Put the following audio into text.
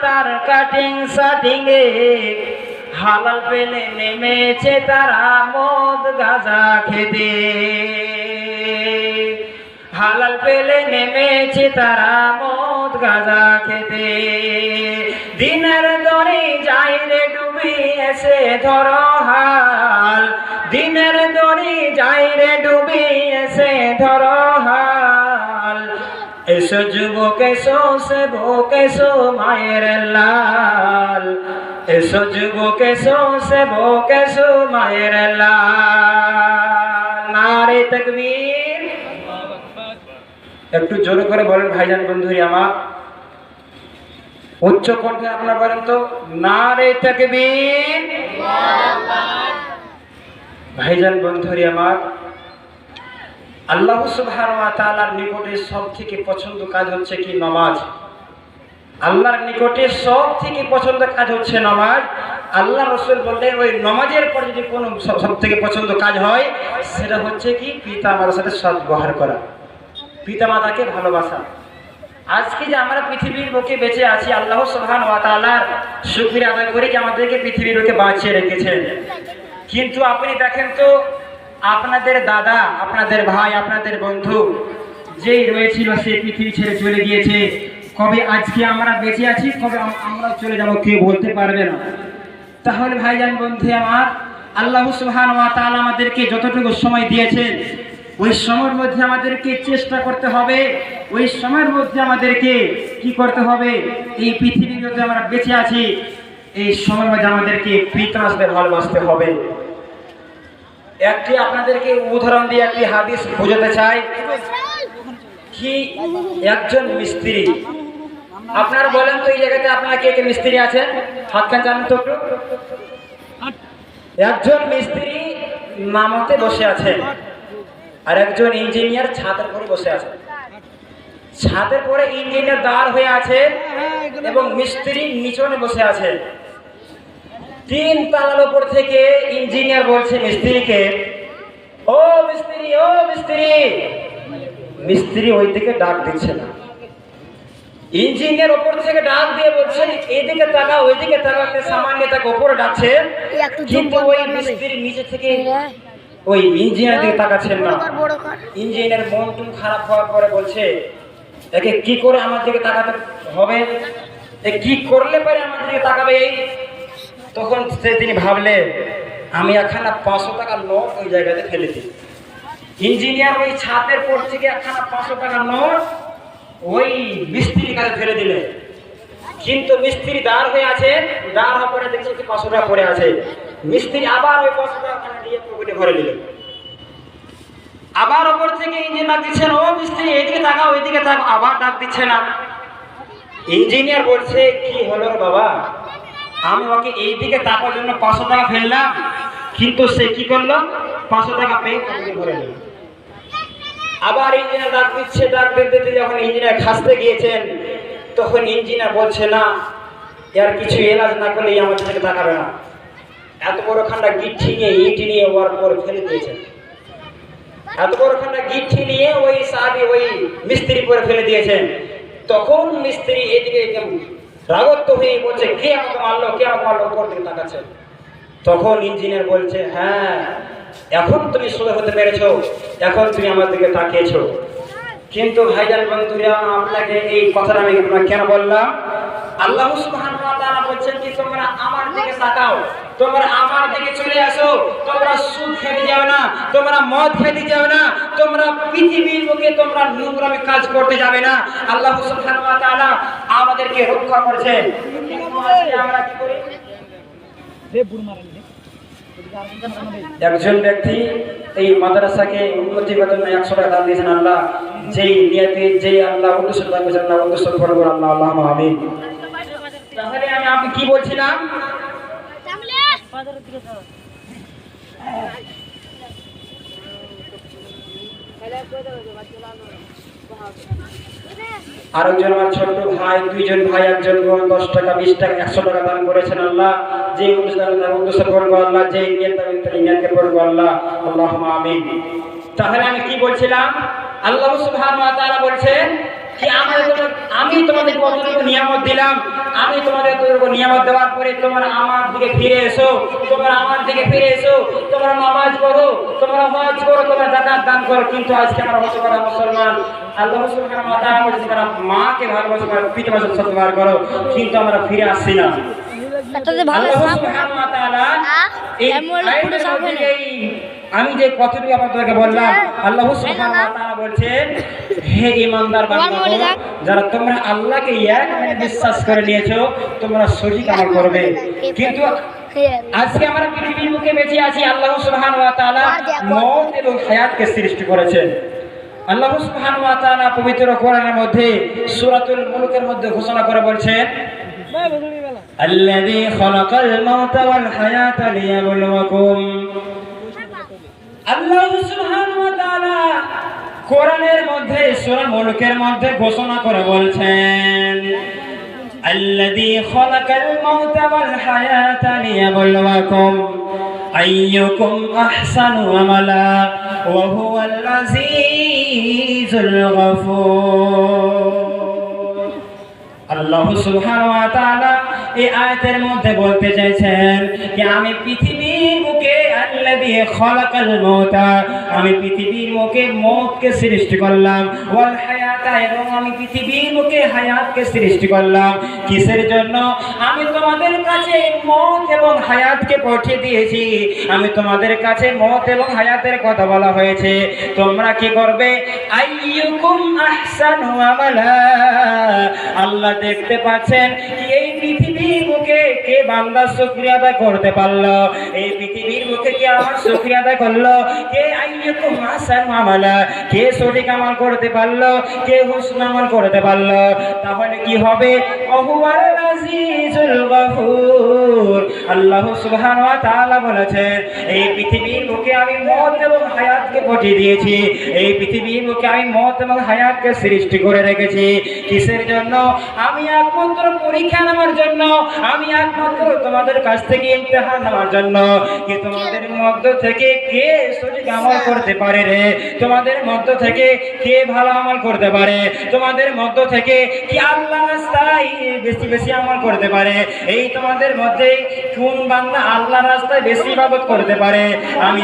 তার কাটিং সাটিং এ হালাল পেলে নেমেছে তারা মদ গাঁজা খেতে হালাল পেলে নেমেছে তারা মদ গাঁজা খেতে দিনের দরে যাই রে ডুবি এসে ধরো হাল দিনের দরে যাই রে ডুবি এসে ধরো হাল এসো যুবক এসো সেবক এসো মায়ের লাল এসো যুবক এসো সেবক এসো মায়ের লাল নারে তাকবীর একটু জোরে করে বলেন ভাইজান বন্ধুরি আমার উচ্চ কণ্ঠে আপনারা বলেন তো নারে তাকবীর ভাইজান বন্ধুরি আমার আল্লাহ সুবহানাহু ওয়া তাআলার নিকটে সবথেকে পছন্দ কাজ হচ্ছে কি নামাজ আল্লাহর নিকটে সবথেকে পছন্দ কাজ হচ্ছে নামাজ আল্লাহ রাসূল বললেন ওই নামাজের পর যদি কোনো সবথেকে পছন্দ কাজ হয় সেটা হচ্ছে কি পিতা মাতার সাথে সদ্ব্যবহার করা পিতামাতাকে ভালোবাসা আজকে যে আমরা পৃথিবীর বুকে বেঁচে আছি আল্লাহ সুবহানাহু ওয়া তাআলার শুকরিয়া আদায় করে যে আমাদেরকে পৃথিবীর বুকে বাঁচিয়ে রেখেছেন কিন্তু আপনি দেখেন তো আপনাদের দাদা আপনাদের ভাই আপনাদের বন্ধু যেই রয়েছিল সে পৃথিবী ছেড়ে চলে গিয়েছে কবে আজকে আমরা বেঁচে আছি কবে আমরা চলে যাব কেউ বলতে পারবে না তাহলে ভাইজান বন্ধু আমার আল্লাহ সুবহানাহু ওয়া তাআলা আমাদেরকে যতটুকু সময় দিয়েছেন ওই সময়ের মধ্যে আমাদেরকে চেষ্টা করতে হবে ওই সময়ের মধ্যে আমাদেরকে কি করতে হবে এই পৃথিবীর মধ্যে আমরা বেঁচে আছি এই সময়ের মধ্যে আমাদেরকে পিতামাতাদের ভালোবাসতে হবে একটি আপনাদেরকে উদাহরণ দিয়ে একটি হাদিস বোঝাতে চাই কি একজন মিস্ত্রি আপনারা বলেন তো এই জায়গাতে আপনারা কে কে মিস্ত্রি আছেন হাতখান জানেন তো একটু একজন মিস্ত্রি নামতে বসে আছেন আর একজন ইঞ্জিনিয়ার ছাদের উপরে বসে আছে ছাদের পরে ইঞ্জিনিয়ার দাঁড় হয়ে আছে এবং মিস্ত্রি নিচনে বসে আছে তিন তলার উপর থেকে ইঞ্জিনিয়ার বলছে মিস্ত্রিকে ও মিস্ত্রি ও মিস্ত্রি মিস্ত্রি ওই দিকে ডাক দিচ্ছে না ইঞ্জিনিয়ার উপর থেকে ডাক দিয়ে বলছে এইদিকে তাকা ওইদিকে তাকা সামান্য তাকে উপরে ডাকছে কিন্তু ওই মিস্ত্রি নিচে থেকে ওই ইঞ্জিনিয়ার দিকে তাকাচ্ছেন না ইঞ্জিনিয়ার মন টুন খারাপ হওয়ার পরে বলছে একে কি করে আমার দিকে তাকাতে হবে কি করলে পারে আমার দিকে তাকাবে এই তখন তিনি ভাবলেন আমি একখানা 500 টাকার নোট ওই জায়গাতে ফেলে দিই ইঞ্জিনিয়ার ওই ছাদের পর থেকে একখানা 500 টাকার নোট ওই মিস্ত্রির কাছে ফেলে দিলেন কিন্তু মিস্ত্রি দাঁড় হয়ে আছে দাঁড় হওয়ার পরে দেখছে কি 500 টাকা পড়ে আছে মিস্ত্রি আবার ওই 500 টাকা নিয়ে পকেটে ভরে দিলেন আবার ওপর থেকে ইঞ্জিনিয়ার ডাক দিচ্ছেন ও মিস্ত্রি এইদিকে তাকাও ওইদিকে তাকাও আবার ডাক দিচ্ছে না ইঞ্জিনিয়ার বলছে কি হলো বাবা আমি ওকে এইদিকে তাকার জন্য 500 টাকা ফেললাম কিন্তু সে কি করলো 500 টাকা পেয়ে পকেটে ভরে নিল আবার ইঞ্জিনিয়ার ডাক দিচ্ছে ডাক দিতে যখন ইঞ্জিনিয়ার খাসতে গিয়েছেন তখন ইঞ্জিনিয়ার বলছে না এর কিছু এলাজ না করলে আমার দিকে তাকাবে না এত বড় খান্ডা গিট্টি নিয়ে ইট নিয়ে ওর পরে ফেলে দিয়েছেন এত বড় খান্ডা গিট্টি নিয়ে ওই সাহাবী ওই মিস্ত্রি পরে ফেলে দিয়েছেন তখন মিস্ত্রি এদিকে একদম রাগত হয়ে বলছে কে আমাকে মারলো উপর দিকে তাকাচ্ছে তখন ইঞ্জিনিয়ার বলছে হ্যাঁ এখন তুমি সোজা হতে পেরেছো এখন তুমি আমার দিকে তাকিয়েছো কিন্তু ভাইজান বন্ধুরা আপনাকে এই কথাটা আমি কেন বললাম আল্লাহ সুবহানাহু ওয়া তাআলা বলছেন কি তোমরা আমার দিকে তাকাও তোমরা আমার দিকে চলে আসো তোমরা সুদ খেতে যাও না তোমরা মদ খেতে যাও না তোমরা পৃথিবীর বুকে তোমরা নোংরামি কাজ করতে যাবে না আল্লাহ সুবহানাহু ওয়া তাআলা আমাদেরকে রক্ষা করেছেন কিন্তু আজকে আমরা কি করি একজন ব্যক্তি এই মাদ্রাসাকে উন্নতি করার জন্য 100 টাকা দান দিয়েছেন আল্লাহ যেই নিয়তে যেই আল্লাহ উদ্দেশ্য করেছেন আল্লাহ উদ্দেশ্য করব আল্লাহ আল্লাহুম্মা আমিন তাহলে আমি কি বলছিলাম আরেকজন আমার ছোট ভাই দুইজন ভাই একজন 10 টাকা 20 টাকা 100 টাকা দান করেছেন আল্লাহ যে উদ্দেশ্য করব আল্লাহ যে নিয়তে করব আল্লাহ আল্লাহুম্মা আমিন তাহলে আমি কি বলছিলাম আল্লাহ সুবহানাহু ওয়া তাআলা বলছেন কি আমি তোমাদের কতটুকু নিয়ামত দিলাম, আমি তোমাদের এতটুকু নিয়ামত দেওয়ার পরে তোমরা আমার দিকে ফিরে এসো, তোমরা নামাজ পড়ো, তোমরা হজ করো, তোমরা যাকাত দান করো। কিন্তু আজকে আমরা মুসলমান আল্লাহ সুবহানাহু ওয়া তাআলা বলেছেন তোমরা মাকে ভালোবাসো, পিতা মাতাকে সৎকার করো, কিন্তু আমরা ফিরে আসছি না। আল্লাহ সুবহানাহু ওয়া তাআলা এই আয়াতের মধ্যে আমি যে কথাটি আপনাদেরকে বললাম, আল্লাহ সুবহানাহু ওয়া তাআলা বলছেন হে ঈমানদার বান্দাগণ, যারা তোমরা আল্লাহকে এক মানে বিশ্বাস করে নিয়েছো, তোমরা সঠিক আমল করবে। কিন্তু আজকে আমরা পৃথিবীর মুখে বেঁচে আছি, আল্লাহ সুবহানাহু ওয়া তাআলা মওত এবং হায়াতকে সৃষ্টি করেছেন। আল্লাহ সুবহানাহু ওয়া তাআলা পবিত্র কোরআনের মধ্যে সূরাতুল মুলকের মধ্যে ঘোষণা করে বলছেন আল্লাযী খালাকাল মাউতা ওয়াল হায়াতা লিয়াবলুয়াকুম। আল্লাহ সুবহানাহু ওয়া তাআলা কোরআনের মধ্যে সূরা মুলকের মধ্যে ঘোষণা করে বলছেন আল্লাযী খালাকাল মাউতা ওয়াল হায়াতা লিয়াবলুয়াকুম আইয়ুকুম আহসানু আমালা ওয়া হুয়াল আজিজুল গফুর। আল্লাহ সুবহানাহু ওয়া তাআলা এই আয়াতের মধ্যে বলতে চাইছেন যে আমি পৃথিবীর বুকে আল্লাযী খালাকাল মাউতা, আমি পৃথিবীর বুকে মওতকে সৃষ্টি করলাম, ওয়াল হায়াতা, এবং আমি পৃথিবীর বুকে হায়াতকে সৃষ্টি করলাম। কিসের জন্য? আমি তোমাদের কাছে মওত এবং হায়াতকে পাঠিয়ে দিয়েছি। আমি তোমাদের কাছে মওত এবং হায়াতের কথা বলা হয়েছে, তোমরা কি করবে? আইয়ুকুম আহসানু আমালা। আল্লাহ দেখতে পাচ্ছেন এই পৃথিবীর বুকে কে বান্দার শুকরিয়া আদায় করতে পারলো, এই পৃথিবীর বুকে কে আমার শুকরিয়া আদায় করলো, কে আইয়ুকুম আহসানু আমালা, কে সঠিক আমল করতে পারলো, কে হুসন আমল করতে পারলো। তাহলে কি হবে? ওহুয়াল আজিজুল গফুর। আল্লাহ সুবহানাহু ওয়া তাআলা বলেছেন এই পৃথিবীর বুকে আমি মওত এবং হায়াতকে পাঠিয়ে দিয়েছি, এই পৃথিবীর বুকে আমি মওত এবং হায়াতকে সৃষ্টি করে রেখেছি। কিসের জন্য? আমি একমাত্র পরীক্ষা নেওয়ার জন্য, আমি একমাত্র তোমাদের কাছ থেকে ইমতিহান নেওয়ার জন্য, কি তোমাদের মধ্য থেকে কে সঠিক আমল করতে পারে রে, তোমাদের মধ্য থেকে কে ভালো আমল করতে পারে, তোমাদের মধ্য থেকে কি আল্লাহর রাস্তায় বেশি বেশি আমল করতে পারে, এই তোমাদের মধ্যে কোন বান্দা আল্লাহর রাস্তায় বেশি ইবাদত করতে পারে। আমি